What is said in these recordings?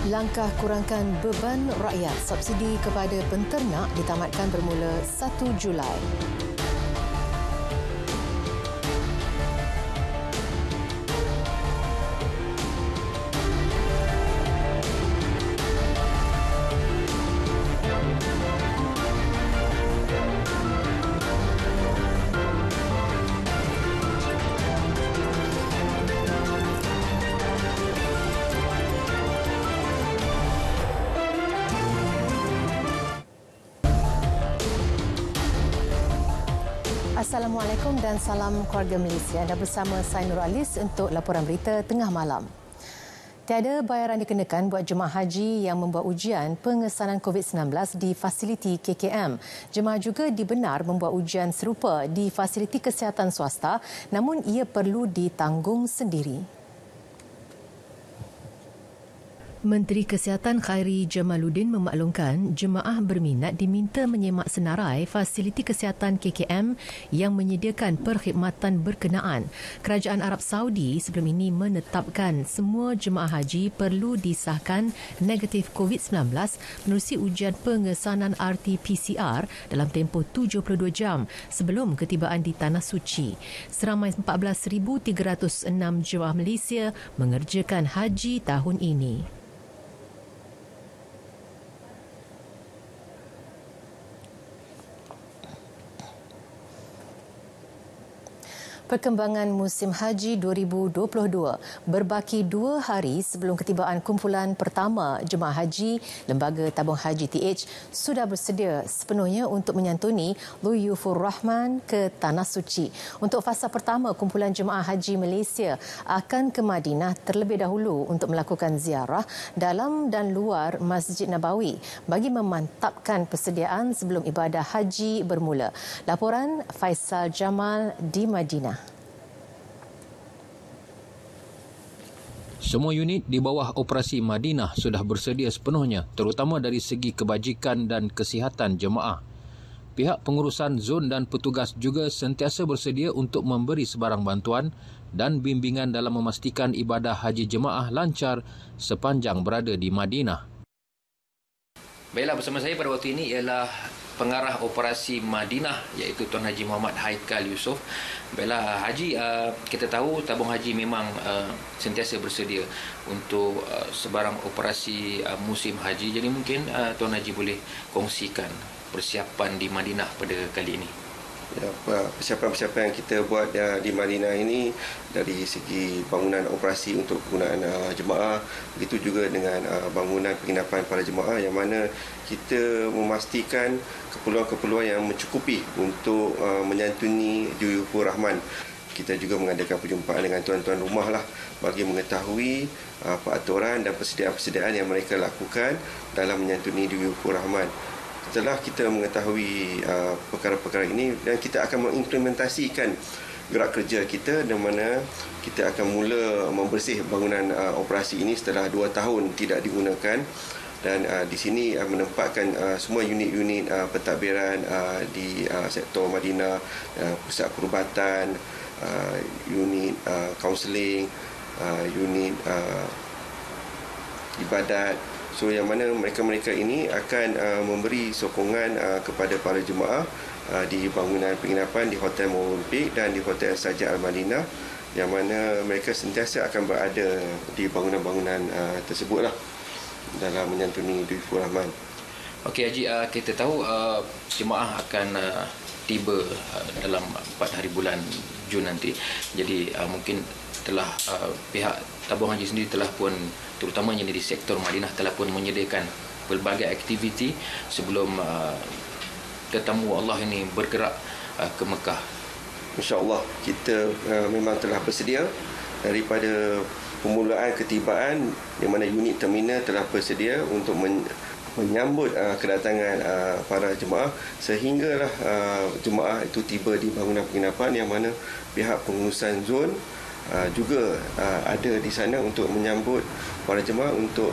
Langkah kurangkan beban rakyat, subsidi kepada penternak ditamatkan bermula 1 Julai. Assalamualaikum dan salam keluarga Malaysia. Anda bersama saya Nur Alis untuk laporan berita tengah malam. Tiada bayaran dikenakan buat jemaah haji yang membuat ujian pengesanan COVID-19 di fasiliti KKM. Jemaah juga dibenar membuat ujian serupa di fasiliti kesihatan swasta, namun ia perlu ditanggung sendiri. Menteri Kesihatan Khairi Jamaluddin memaklumkan jemaah berminat diminta menyemak senarai fasiliti kesihatan KKM yang menyediakan perkhidmatan berkenaan. Kerajaan Arab Saudi sebelum ini menetapkan semua jemaah haji perlu disahkan negatif COVID-19 menerusi ujian pengesanan RT-PCR dalam tempoh 72 jam sebelum ketibaan di Tanah Suci. Seramai 14,306 jemaah Malaysia mengerjakan haji tahun ini. Perkembangan musim haji 2022 berbaki 2 hari sebelum ketibaan kumpulan pertama jemaah haji Lembaga Tabung Haji TH sudah bersedia sepenuhnya untuk menyantuni Dhuyufur Rahman ke Tanah Suci. Untuk fasa pertama, kumpulan jemaah haji Malaysia akan ke Madinah terlebih dahulu untuk melakukan ziarah dalam dan luar Masjid Nabawi bagi memantapkan persediaan sebelum ibadah haji bermula. Laporan Faisal Jamal di Madinah. Semua unit di bawah operasi Madinah sudah bersedia sepenuhnya, terutama dari segi kebajikan dan kesihatan jemaah. Pihak pengurusan zon dan petugas juga sentiasa bersedia untuk memberi sebarang bantuan dan bimbingan dalam memastikan ibadah haji jemaah lancar sepanjang berada di Madinah. Baiklah, bersama saya pada waktu ini ialah pengarah operasi Madinah iaitu Tuan Haji Muhammad Haikal Yusof. Baiklah Haji, kita tahu tabung haji memang sentiasa bersedia untuk sebarang operasi musim haji. Jadi mungkin Tuan Haji boleh kongsikan persiapan di Madinah pada kali ini. Ya, persiapan-persiapan yang kita buat di Madinah ini dari segi bangunan operasi untuk penggunaan jemaah, begitu juga dengan bangunan penginapan para jemaah, yang mana kita memastikan keperluan-keperluan yang mencukupi untuk menyantuni Dhuyufur Rahman. Kita juga mengadakan perjumpaan dengan tuan-tuan rumah lah bagi mengetahui peraturan dan persediaan-persediaan yang mereka lakukan dalam menyantuni Dhuyufur Rahman. Setelah kita mengetahui perkara-perkara ini, dan kita akan mengimplementasikan gerak kerja kita, di mana kita akan mula membersih bangunan operasi ini setelah 2 tahun tidak digunakan, dan di sini menempatkan semua unit-unit pentadbiran di sektor Madinah, pusat perubatan, unit kaunseling, unit ibadat. So yang mana mereka-mereka ini akan memberi sokongan kepada para jemaah di bangunan penginapan di Hotel Olimpik dan di Hotel Saja Al-Madinah, yang mana mereka sentiasa akan berada di bangunan-bangunan tersebutlah dalam menyantuni Dhuyufur Rahman. Okey Haji, kita tahu jemaah akan tiba dalam 4 hari bulan Jun nanti. Jadi mungkin telah pihak tabung haji sendiri telah pun, terutamanya di sektor Madinah, telah pun menyediakan pelbagai aktiviti sebelum tetamu Allah ini bergerak ke Mekah. InsyaAllah kita memang telah bersedia daripada permulaan ketibaan, di mana unit terminal telah bersedia untuk menyambut kedatangan para jemaah, sehinggalah jemaah itu tiba di bangunan penginapan, yang mana pihak pengurusan zon juga ada di sana untuk menyambut para jemaah untuk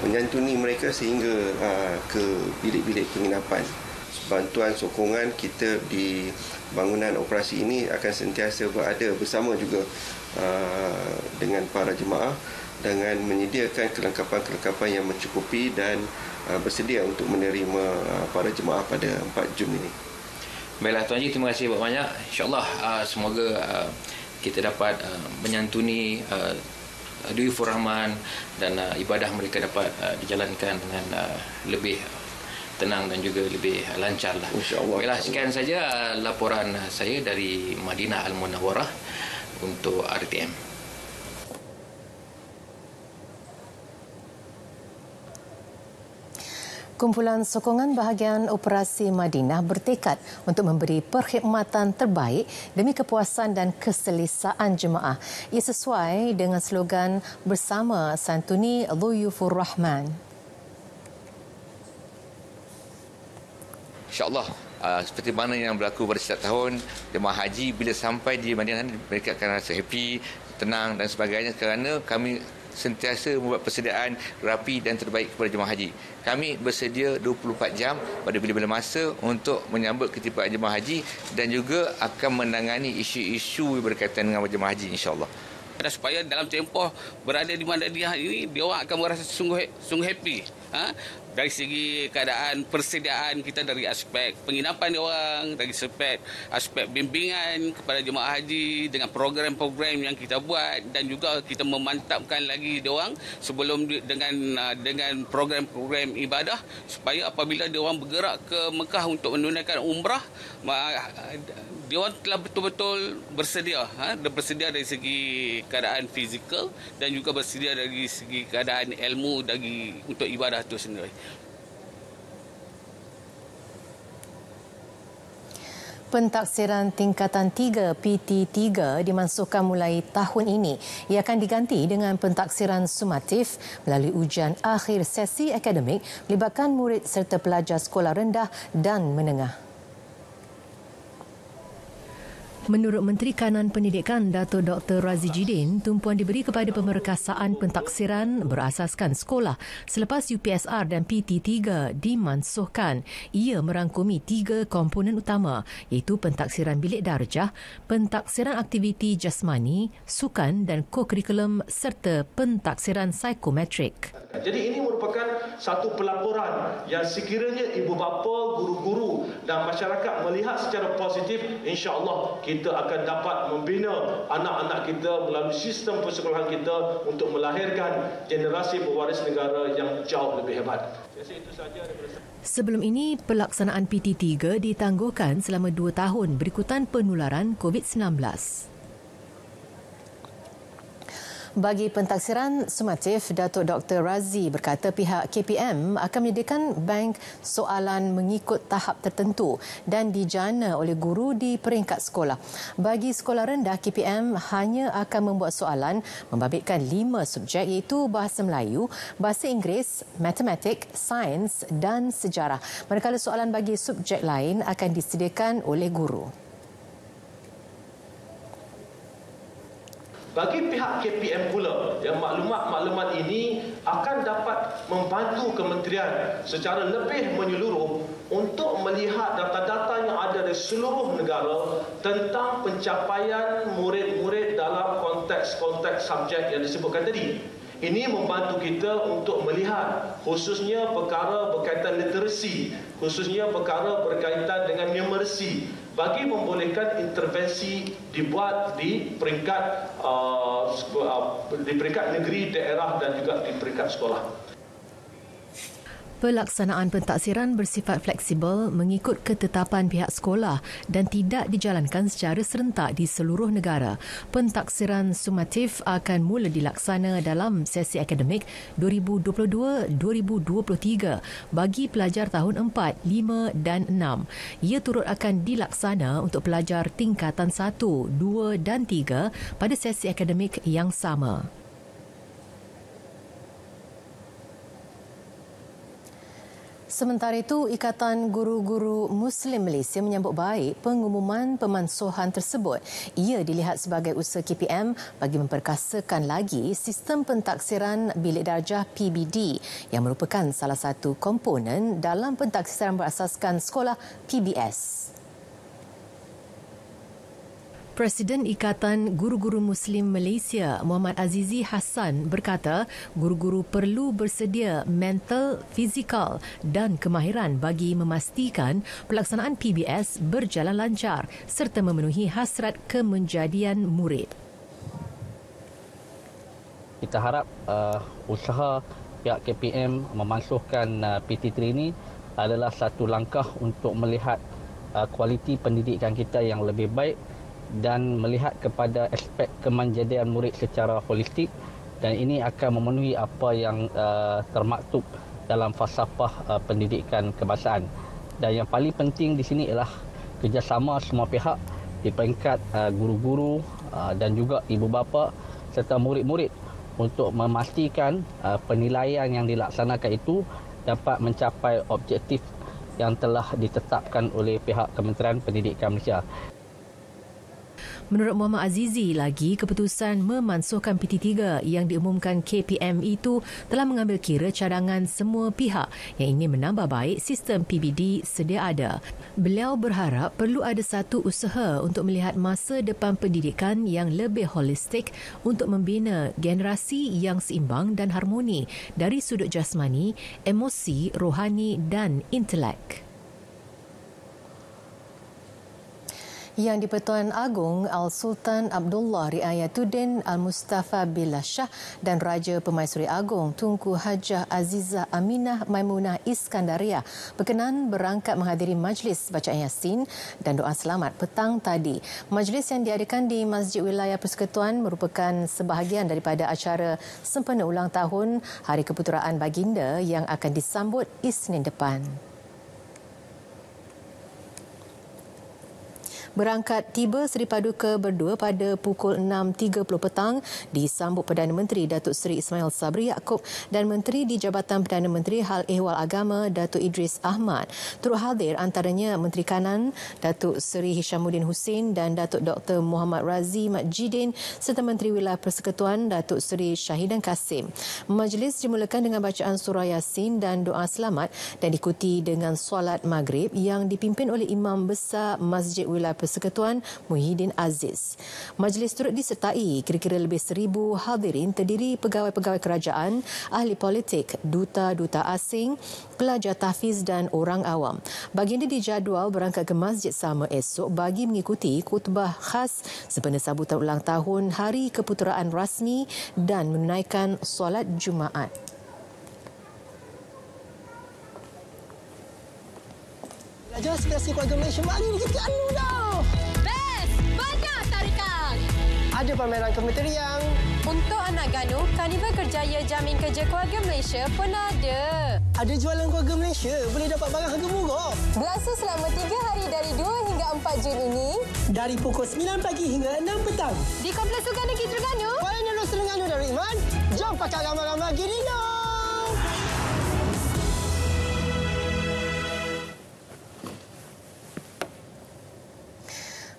menyantuni mereka sehingga ke bilik-bilik penginapan. Bantuan sokongan kita di bangunan operasi ini akan sentiasa berada bersama juga dengan para jemaah dengan menyediakan kelengkapan-kelengkapan yang mencukupi dan bersedia untuk menerima para jemaah pada 4 Jun ini. Baiklah Tuan Haji, terima kasih banyak. InsyaAllah semoga kita dapat menyantuni Duyufur Rahman dan ibadah mereka dapat dijalankan dengan lebih tenang dan juga lebih lancar lah. InsyaAllah. Baiklah, sekian saja laporan saya dari Madinah Al-Munawwarah untuk RTM. Kumpulan Sokongan Bahagian Operasi Madinah bertekad untuk memberi perkhidmatan terbaik demi kepuasan dan keselesaan jemaah. Ia sesuai dengan slogan Bersama Santuni Duyufur Rahman. InsyaAllah, seperti mana yang berlaku pada setiap tahun, jemaah haji bila sampai di Madinah mereka akan rasa happy, tenang dan sebagainya kerana kami sentiasa membuat persediaan rapi dan terbaik kepada jemaah haji. Kami bersedia 24 jam pada bila-bila masa untuk menyambut ketibaan jemaah haji dan juga akan menangani isu-isu berkaitan dengan jemaah haji, insya-Allah. Dan supaya dalam tempoh berada di Madinah ini, dia orang akan merasa sungguh happy. Dari segi keadaan persediaan kita, dari aspek penginapan dia orang, dari aspek bimbingan kepada jemaah haji dengan program-program yang kita buat, dan juga kita memantapkan lagi dia orang sebelum dengan program-program ibadah supaya apabila dia orang bergerak ke Mekah untuk menunaikan umrah, dia orang telah betul-betul bersedia, bersedia dari segi keadaan fizikal dan juga bersedia dari segi keadaan ilmu untuk ibadah itu sendiri. Pentaksiran tingkatan 3 PT3 dimansuhkan mulai tahun ini. Ia akan diganti dengan pentaksiran sumatif melalui ujian akhir sesi akademik melibatkan murid serta pelajar sekolah rendah dan menengah. Menurut Menteri Kanan Pendidikan Dato' Dr. Razi Jidin, tumpuan diberi kepada pemerkasaan pentaksiran berasaskan sekolah selepas UPSR dan PT3 dimansuhkan. Ia merangkumi 3 komponen utama iaitu pentaksiran bilik darjah, pentaksiran aktiviti jasmani, sukan dan kokurikulum serta pentaksiran psikometrik. Jadi ini merupakan satu pelaporan yang sekiranya ibu bapa, guru-guru dan masyarakat melihat secara positif, insya-Allah kita akan dapat membina anak-anak kita melalui sistem persekolahan kita untuk melahirkan generasi pewaris negara yang jauh lebih hebat. Sebelum ini, pelaksanaan PT3 ditangguhkan selama 2 tahun berikutan penularan COVID-19. Bagi pentaksiran sumatif, Datuk Dr. Razi berkata pihak KPM akan menyediakan bank soalan mengikut tahap tertentu dan dijana oleh guru di peringkat sekolah. Bagi sekolah rendah, KPM hanya akan membuat soalan membabitkan 5 subjek iaitu Bahasa Melayu, Bahasa Inggeris, Matematik, Sains dan Sejarah. Manakala soalan bagi subjek lain akan disediakan oleh guru. Bagi pihak KPM pula, yang maklumat-maklumat ini akan dapat membantu kementerian secara lebih menyeluruh untuk melihat data-data yang ada di seluruh negara tentang pencapaian murid-murid dalam konteks-konteks subjek yang disebutkan tadi. Ini membantu kita untuk melihat khususnya perkara berkaitan literasi, khususnya perkara berkaitan dengan numerasi, bagi membolehkan intervensi dibuat di peringkat negeri, daerah dan juga di peringkat sekolah. Pelaksanaan pentaksiran bersifat fleksibel mengikut ketetapan pihak sekolah dan tidak dijalankan secara serentak di seluruh negara. Pentaksiran sumatif akan mula dilaksana dalam sesi akademik 2022-2023 bagi pelajar tahun 4, 5 dan 6. Ia turut akan dilaksana untuk pelajar tingkatan 1, 2 dan 3 pada sesi akademik yang sama. Sementara itu, Ikatan Guru-Guru Muslim Malaysia menyambut baik pengumuman pemansuhan tersebut. Ia dilihat sebagai usaha KPM bagi memperkasakan lagi sistem pentaksiran bilik darjah PBD yang merupakan salah satu komponen dalam pentaksiran berasaskan sekolah PBS. Presiden Ikatan Guru-Guru Muslim Malaysia, Muhammad Azizi Hassan berkata, guru-guru perlu bersedia mental, fizikal dan kemahiran bagi memastikan pelaksanaan PBS berjalan lancar serta memenuhi hasrat kemenjadian murid. Kita harap usaha pihak KPM memansuhkan PT3 ini adalah satu langkah untuk melihat kualiti pendidikan kita yang lebih baik dan melihat kepada aspek kemanjadian murid secara holistik, dan ini akan memenuhi apa yang termaktub dalam falsafah pendidikan kebangsaan. Dan yang paling penting di sini ialah kerjasama semua pihak di peringkat guru-guru dan juga ibu bapa serta murid-murid untuk memastikan penilaian yang dilaksanakan itu dapat mencapai objektif yang telah ditetapkan oleh pihak Kementerian Pendidikan Malaysia. Menurut Muhammad Azizi lagi, keputusan memansuhkan PT3 yang diumumkan KPM itu telah mengambil kira cadangan semua pihak yang ingin menambah baik sistem PBD sedia ada. Beliau berharap perlu ada satu usaha untuk melihat masa depan pendidikan yang lebih holistik untuk membina generasi yang seimbang dan harmoni dari sudut jasmani, emosi, rohani dan intelek. Yang di-Pertuan Agong Al-Sultan Abdullah Riayatuddin Al-Mustafa Billah Shah dan Raja Pemaisuri Agong Tunku Hajah Azizah Aminah Maimunah Iskandaria berkenan berangkat menghadiri majlis bacaan Yasin dan doa selamat petang tadi. Majlis yang diadakan di Masjid Wilayah Persekutuan merupakan sebahagian daripada acara sempena ulang tahun Hari Keputeraan Baginda yang akan disambut Isnin depan. Berangkat tiba Seri Paduka berdua pada pukul 6.30 petang disambut Perdana Menteri Datuk Seri Ismail Sabri Yaakob dan Menteri di Jabatan Perdana Menteri Hal Ehwal Agama Datuk Idris Ahmad. Turut hadir antaranya Menteri Kanan Datuk Seri Hishamuddin Hussein dan Datuk Dr. Muhammad Razi Majidin serta Menteri Wilayah Persekutuan Datuk Seri Syahidan Kasim. Majlis dimulakan dengan bacaan surah Yasin dan doa selamat dan diikuti dengan solat maghrib yang dipimpin oleh Imam Besar Masjid Wilayah Persekutuan Muhyiddin Aziz. Majlis turut disertai kira-kira lebih 1,000 hadirin terdiri pegawai-pegawai kerajaan, ahli politik, duta-duta asing, pelajar tahfiz dan orang awam. Baginda dijadual berangkat ke masjid sama esok bagi mengikuti khutbah khas sempena sambutan ulang tahun Hari Keputeraan Rasmi dan menunaikan solat Jumaat. Belajar aspirasi keluarga Malaysia bagi ni kita anu dah. Best! Banyak tarikan! Ada pameran kementerian. Untuk anak ganu, Karnival Kerjaya Jamin Kerja Keluarga Malaysia pun ada. Ada jualan keluarga Malaysia. Boleh dapat barang harga murah. Berlangsung selama 3 hari dari 2 hingga 4 Jun ini. Dari pukul 9 pagi hingga 6 petang. Di Kompleks Sukan Negeri Terengganu. Kuala Lumpur Terengganu Darul Iman. Jom pakai ramai-ramai gini dong.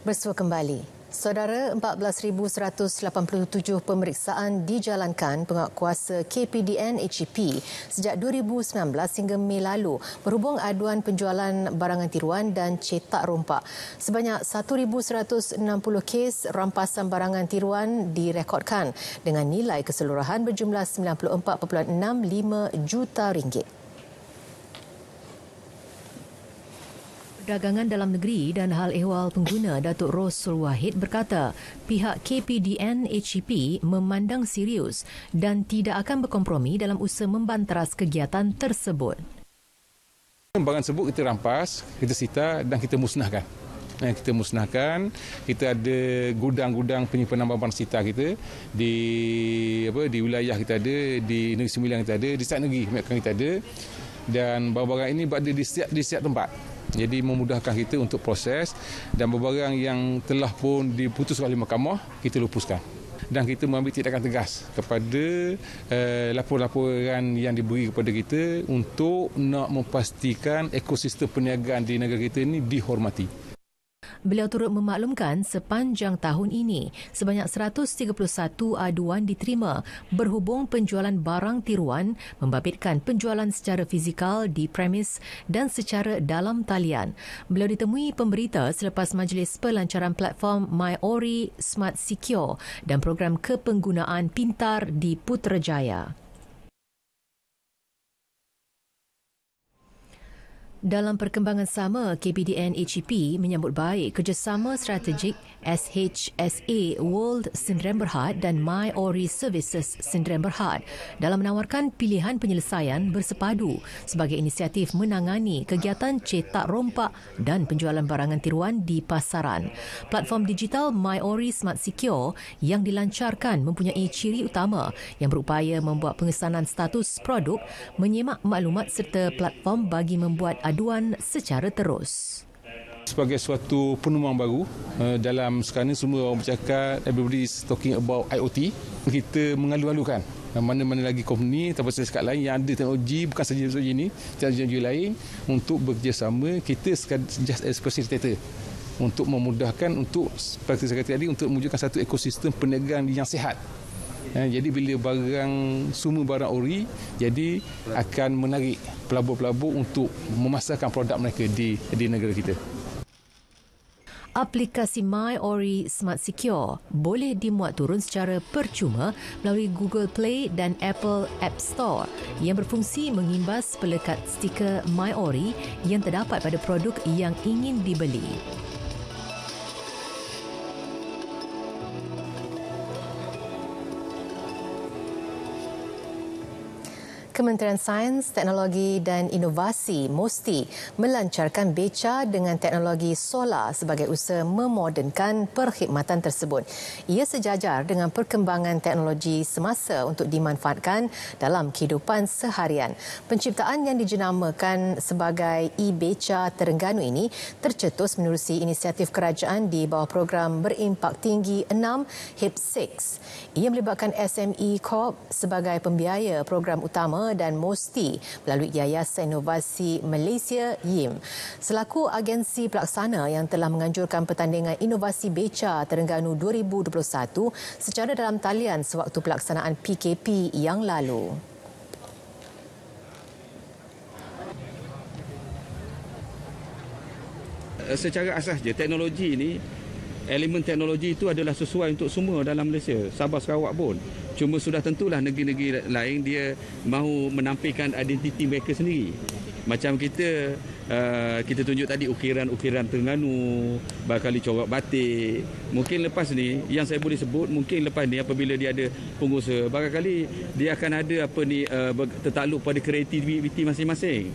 Bersua kembali. Saudara, 14,187 pemeriksaan dijalankan penguatkuasa KPDN HEP sejak 2019 hingga Mei lalu berhubung aduan penjualan barangan tiruan dan cetak rompak. Sebanyak 1,160 kes rampasan barangan tiruan direkodkan dengan nilai keseluruhan berjumlah 94.65 juta ringgit. Perdagangan Dalam Negeri dan Hal Ehwal Pengguna Datuk Rosul Wahid berkata pihak KPDN HEP memandang serius dan tidak akan berkompromi dalam usaha membanteras kegiatan tersebut. Barang tersebut kita rampas, kita sita dan kita musnahkan. Kita ada gudang-gudang penyimpanan barang sita kita di wilayah kita ada, di Negeri Sembilan kita ada, di setiap negeri kita ada, dan barang-barang ini berada di setiap tempat. Jadi memudahkan kita untuk proses, dan barang yang telah pun diputus oleh mahkamah kita lupuskan. Dan kita mengambil tindakan tegas kepada laporan-laporan yang diberi kepada kita untuk nak memastikan ekosistem perniagaan di negara kita ini dihormati. Beliau turut memaklumkan sepanjang tahun ini, sebanyak 131 aduan diterima berhubung penjualan barang tiruan membabitkan penjualan secara fizikal di premis dan secara dalam talian. Beliau ditemui pemberita selepas majlis pelancaran platform MyOri Smart Secure dan program kepenggunaan pintar di Putrajaya. Dalam perkembangan sama, KPDN HEP menyambut baik kerjasama strategik SHSA World Sdn Bhd dan MyOri Services Sdn Bhd dalam menawarkan pilihan penyelesaian bersepadu sebagai inisiatif menangani kegiatan cetak rompak dan penjualan barangan tiruan di pasaran. Platform digital MyOri Smart Secure yang dilancarkan mempunyai ciri utama yang berupaya membuat pengesanan status produk, menyemak maklumat serta platform bagi membuat aduan secara terus. Sebagai suatu penemuan baru dalam sekarang ini semua orang bercakap, everybody is talking about IoT. Kita mengalu-alukan mana-mana lagi company atau syarikat lain yang ada teknologi, bukan saja ini, teknologi lain untuk bekerjasama. Kita just as facilitator untuk memudahkan untuk seperti saya kata tadi, untuk mewujudkan satu ekosistem perniagaan yang sihat. Jadi bila semua barang ori, jadi akan menarik pelabur-pelabur untuk memasarkan produk mereka di negara kita. Aplikasi MyOri Smart Secure boleh dimuat turun secara percuma melalui Google Play dan Apple App Store yang berfungsi mengimbas pelekat stiker MyOri yang terdapat pada produk yang ingin dibeli. Kementerian Sains, Teknologi dan Inovasi MOSTI melancarkan beca dengan teknologi solar sebagai usaha memodernkan perkhidmatan tersebut. Ia sejajar dengan perkembangan teknologi semasa untuk dimanfaatkan dalam kehidupan seharian. Penciptaan yang dijenamakan sebagai e-Beca Terengganu ini tercetus menerusi inisiatif kerajaan di bawah program berimpak tinggi 6 HIP6. Ia melibatkan SME Corp sebagai pembiaya program utama dan MOSTI melalui Yayasan Inovasi Malaysia YIM selaku agensi pelaksana yang telah menganjurkan pertandingan Inovasi Beca Terengganu 2021 secara dalam talian sewaktu pelaksanaan PKP yang lalu. Secara asas je teknologi ini, elemen teknologi itu adalah sesuai untuk semua dalam Malaysia, Sabah Sarawak pun. Cuma sudah tentulah negeri-negeri lain dia mahu menampilkan identiti mereka sendiri. Macam kita tunjuk tadi ukiran-ukiran Terengganu, barangkali corak batik. Mungkin lepas ni yang saya boleh sebut, mungkin lepas ni apabila dia ada pengusaha, barangkali dia akan ada tertakluk pada kreativiti masing-masing.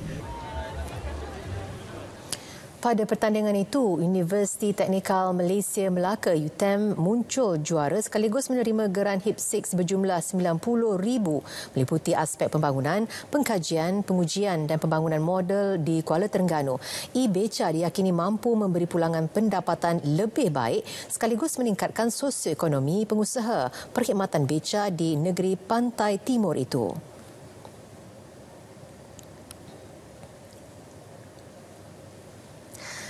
Pada pertandingan itu, Universiti Teknikal Malaysia Melaka UTM muncul juara sekaligus menerima geran HIP6 berjumlah RM90,000 meliputi aspek pembangunan, pengkajian, pengujian dan pembangunan model di Kuala Terengganu. E-Beca diyakini mampu memberi pulangan pendapatan lebih baik sekaligus meningkatkan sosioekonomi pengusaha perkhidmatan beca di negeri pantai timur itu.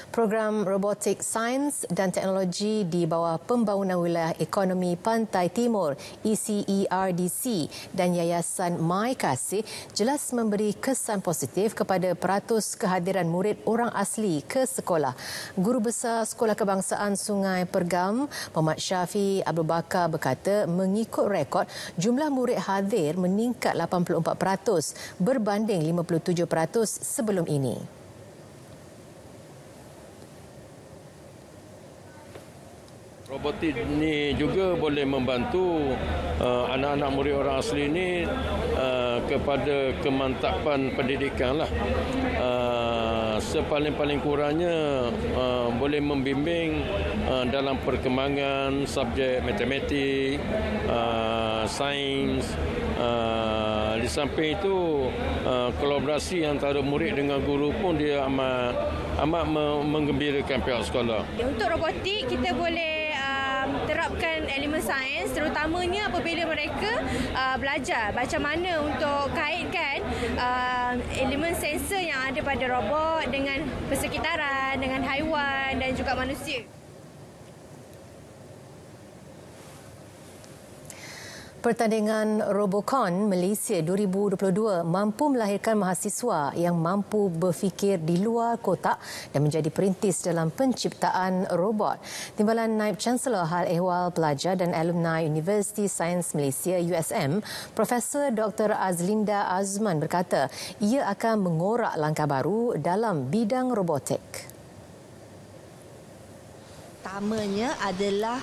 Program Robotik Sains dan Teknologi di bawah Pembangunan Wilayah Ekonomi Pantai Timur ECERDC dan Yayasan My Kasih jelas memberi kesan positif kepada peratus kehadiran murid orang asli ke sekolah. Guru Besar Sekolah Kebangsaan Sungai Pergam, Muhammad Syafi Abdul Bakar berkata mengikut rekod, jumlah murid hadir meningkat 84% berbanding 57% sebelum ini. Robotik ini juga boleh membantu anak-anak murid orang asli ini kepada kemantapan pendidikan lah. Sepaling-paling kurangnya boleh membimbing dalam perkembangan subjek matematik, sains. Di samping itu kolaborasi antara murid dengan guru pun dia amat menggembirakan pihak sekolah. Untuk robotik kita boleh terapkan elemen sains, terutamanya apabila mereka belajar macam mana untuk kaitkan elemen sensor yang ada pada robot dengan persekitaran, dengan haiwan dan juga manusia. Pertandingan Robocon Malaysia 2022 mampu melahirkan mahasiswa yang mampu berfikir di luar kotak dan menjadi perintis dalam penciptaan robot. Timbalan Naib Chancellor Hal Ehwal Pelajar dan Alumni Universiti Sains Malaysia USM, Profesor Dr. Azlinda Azman berkata ia akan mengorak langkah baru dalam bidang robotik. Pertamanya adalah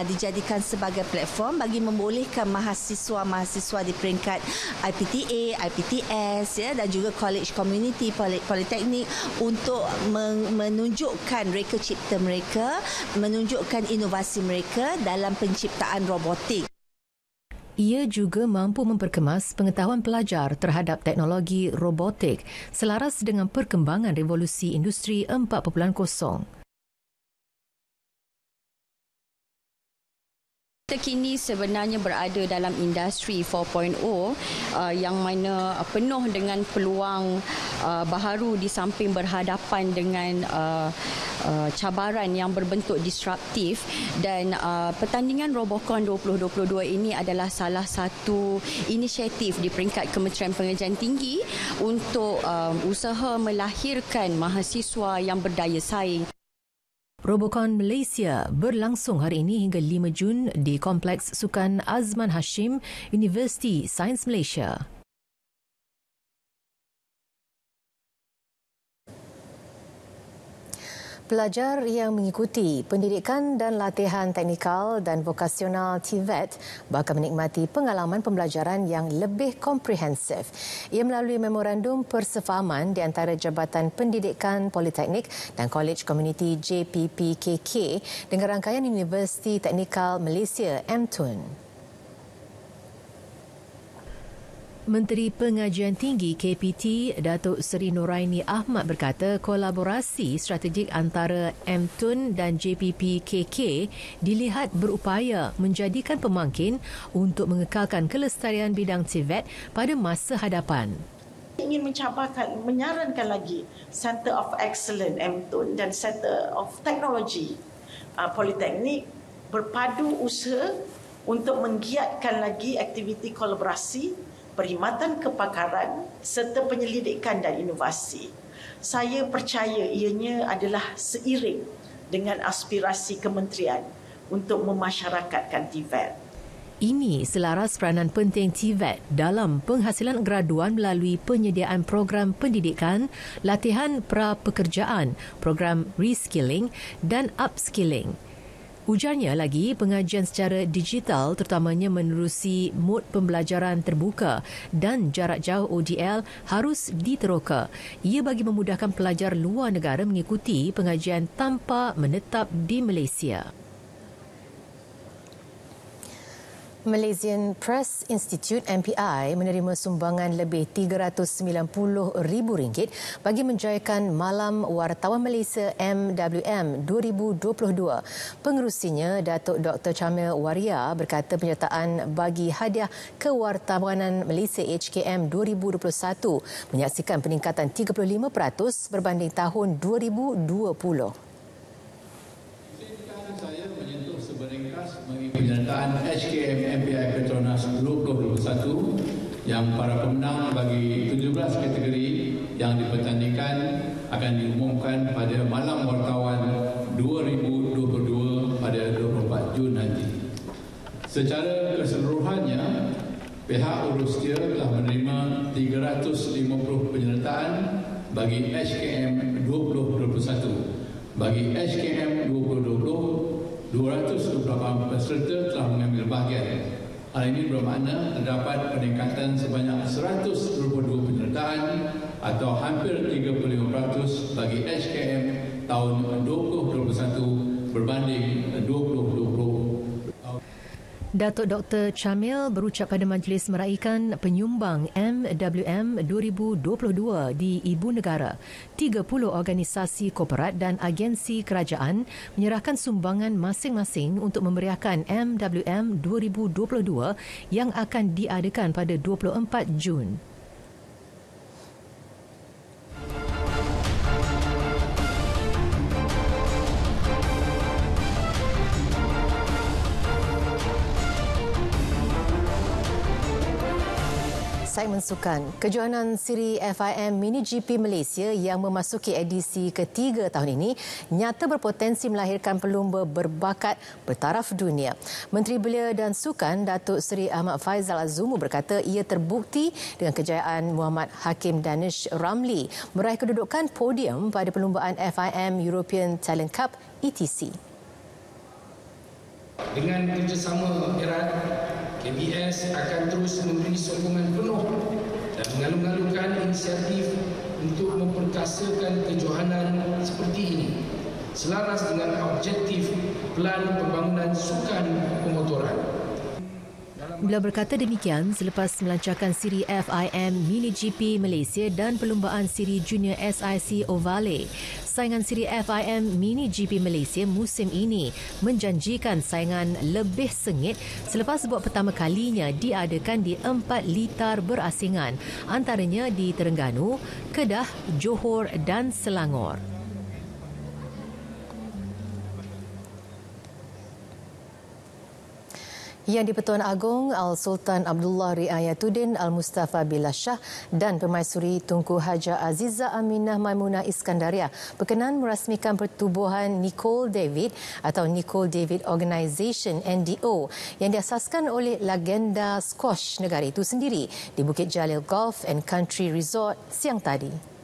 dijadikan sebagai platform bagi membolehkan mahasiswa-mahasiswa di peringkat IPTA, IPTS dan juga college community, politeknik untuk menunjukkan reka cipta mereka, menunjukkan inovasi mereka dalam penciptaan robotik. Ia juga mampu memperkemas pengetahuan pelajar terhadap teknologi robotik selaras dengan perkembangan revolusi industri 4.0. Kita kini sebenarnya berada dalam industri 4.0 yang mana penuh dengan peluang baharu di samping berhadapan dengan cabaran yang berbentuk disruptif, dan pertandingan Robocon 2022 ini adalah salah satu inisiatif di peringkat Kementerian Pengajian Tinggi untuk usaha melahirkan mahasiswa yang berdaya saing. Robocon Malaysia berlangsung hari ini hingga 5 Jun di Kompleks Sukan Azman Hashim, Universiti Sains Malaysia. Pelajar yang mengikuti pendidikan dan latihan teknikal dan vokasional TVET bakal menikmati pengalaman pembelajaran yang lebih komprehensif. Ia melalui memorandum persefahaman di antara Jabatan Pendidikan Politeknik dan Kolej Komuniti JPPKK dengan rangkaian Universiti Teknikal Malaysia MTUN. Menteri Pengajian Tinggi KPT Datuk Seri Noraini Ahmad berkata kolaborasi strategik antara MTUN dan JPPKK dilihat berupaya menjadikan pemangkin untuk mengekalkan kelestarian bidang TVET pada masa hadapan. Ingin menyarankan lagi Center of Excellence MTUN dan Center of Technology Politeknik berpadu usaha untuk menggiatkan lagi aktiviti kolaborasi, perkhidmatan kepakaran serta penyelidikan dan inovasi. Saya percaya ianya adalah seiring dengan aspirasi kementerian untuk memasyarakatkan TVET. Ini selaras peranan penting TVET dalam penghasilan graduan melalui penyediaan program pendidikan, latihan pra-pekerjaan, program reskilling dan upskilling. Ujarnya lagi, pengajian secara digital terutamanya menerusi mod pembelajaran terbuka dan jarak jauh ODL harus diteroka. Ia bagi memudahkan pelajar luar negara mengikuti pengajian tanpa menetap di Malaysia. Malaysian Press Institute MPI menerima sumbangan lebih RM390,000 bagi menjayakan Malam Wartawan Malaysia MWM 2022. Pengerusinya, Datuk Dr. Chamil Waria berkata penyertaan bagi hadiah Kewartawanan Malaysia HKM 2021 menyaksikan peningkatan 35% berbanding tahun 2020. Penyertaan HKM MPI Petronas 2021 yang para pemenang bagi 17 kategori yang dipertandingkan akan diumumkan pada Malam Wartawan 2022 pada 24 Jun nanti. Secara keseluruhannya, pihak Urustia telah menerima 350 penyertaan bagi HKM 2021. Bagi HKM 2020, 228 peserta telah mengambil bahagian. Hal ini bermakna terdapat peningkatan sebanyak 122 penyertaan atau hampir 35% bagi HKM tahun 2021 berbanding 2020. Datuk Dr. Chamil berucap pada majlis meraikan penyumbang MWM 2022 di Ibu Negara. 30 organisasi korporat dan agensi kerajaan menyerahkan sumbangan masing-masing untuk memeriahkan MWM 2022 yang akan diadakan pada 24 Jun. Segmen sukan, kejohanan siri FIM Mini GP Malaysia yang memasuki edisi ketiga tahun ini nyata berpotensi melahirkan pelumba berbakat bertaraf dunia. Menteri Belia dan Sukan Datuk Seri Ahmad Faizal Azumu berkata ia terbukti dengan kejayaan Muhammad Hakim Danish Ramli meraih kedudukan podium pada perlumbaan FIM European Talent Cup ETC. Dengan kerjasama erat, KBS akan terus memberi sokongan penuh dan mengalung-alungkan inisiatif untuk memperkasakan kejohanan seperti ini selaras dengan objektif Pelan Pembangunan Sukan Pemotoran. Beliau berkata demikian selepas melancarkan siri FIM Mini GP Malaysia dan perlumbaan siri Junior SIC Ovale. Saingan siri FIM Mini GP Malaysia musim ini menjanjikan saingan lebih sengit selepas buat pertama kalinya diadakan di 4 litar berasingan, antaranya di Terengganu, Kedah, Johor dan Selangor. Yang di-Pertuan Agong Al-Sultan Abdullah Riayatuddin Al-Mustafa Billah Shah dan Permaisuri Tunku Haja Aziza Aminah Maimunah Iskandaria berkenan merasmikan pertubuhan Nicole David atau Nicole David Organisation NDO yang diasaskan oleh legenda squash negara itu sendiri di Bukit Jalil Golf and Country Resort siang tadi.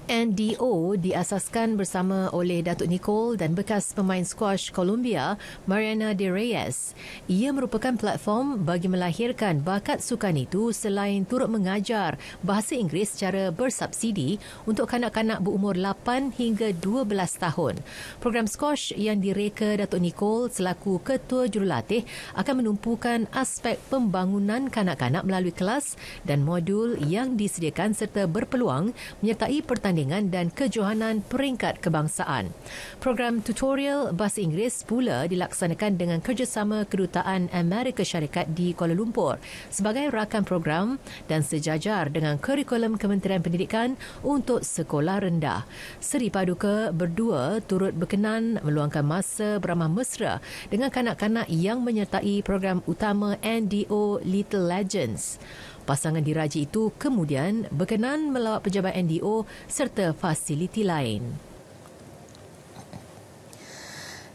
NDO diasaskan bersama oleh Datuk Nicole dan bekas pemain squash Colombia Mariana de Reyes. Ia merupakan platform bagi melahirkan bakat sukan itu selain turut mengajar bahasa Inggeris secara bersubsidi untuk kanak-kanak berumur 8 hingga 12 tahun. Program squash yang direka Datuk Nicole selaku Ketua Jurulatih akan menumpukan aspek pembangunan kanak-kanak melalui kelas dan modul yang disediakan serta berpeluang menyertai pertandingan dan kejohanan peringkat kebangsaan. Program tutorial bahasa Inggeris pula dilaksanakan dengan kerjasama Kedutaan Amerika Syarikat di Kuala Lumpur sebagai rakan program dan sejajar dengan kurikulum Kementerian Pendidikan untuk sekolah rendah. Seri Paduka berdua turut berkenan meluangkan masa beramah mesra dengan kanak-kanak yang menyertai program utama NDO Little Legends. Pasangan diraja itu kemudian berkenan melawat pejabat NDO serta fasiliti lain.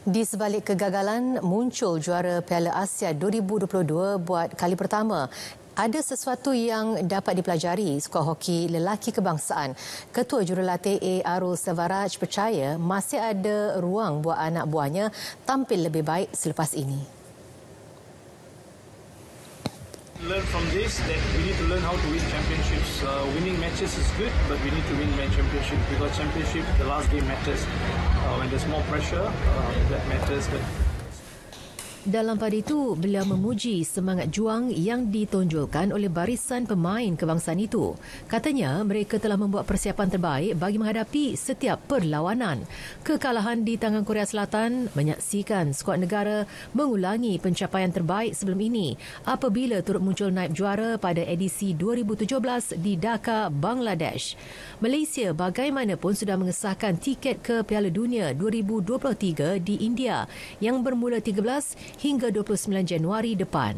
Di sebalik kegagalan muncul juara Piala Asia 2022 buat kali pertama, ada sesuatu yang dapat dipelajari skuad hoki lelaki kebangsaan. Ketua Jurulatih A. Arul Savaraj percaya masih ada ruang buat anak buahnya tampil lebih baik selepas ini. Learn from this that we need to learn how to win championships. Winning matches is good, but we need to win championship because championship, the last game matters. When there's more pressure, that matters. But dalam pada itu, beliau memuji semangat juang yang ditonjolkan oleh barisan pemain kebangsaan itu. Katanya mereka telah membuat persiapan terbaik bagi menghadapi setiap perlawanan. Kekalahan di tangan Korea Selatan menyaksikan skuad negara mengulangi pencapaian terbaik sebelum ini apabila turut muncul naib juara pada edisi 2017 di Dhaka, Bangladesh. Malaysia bagaimanapun sudah mengesahkan tiket ke Piala Dunia 2023 di India yang bermula 13 hingga 29 Januari depan.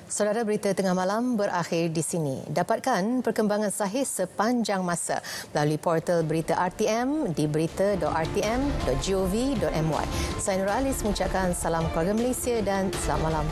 Saudara, berita tengah malam berakhir di sini. Dapatkan perkembangan sahih sepanjang masa melalui portal berita RTM di berita.rtm.gov.my. Saya Nur Alis mengucapkan salam keluarga Malaysia dan selamat malam.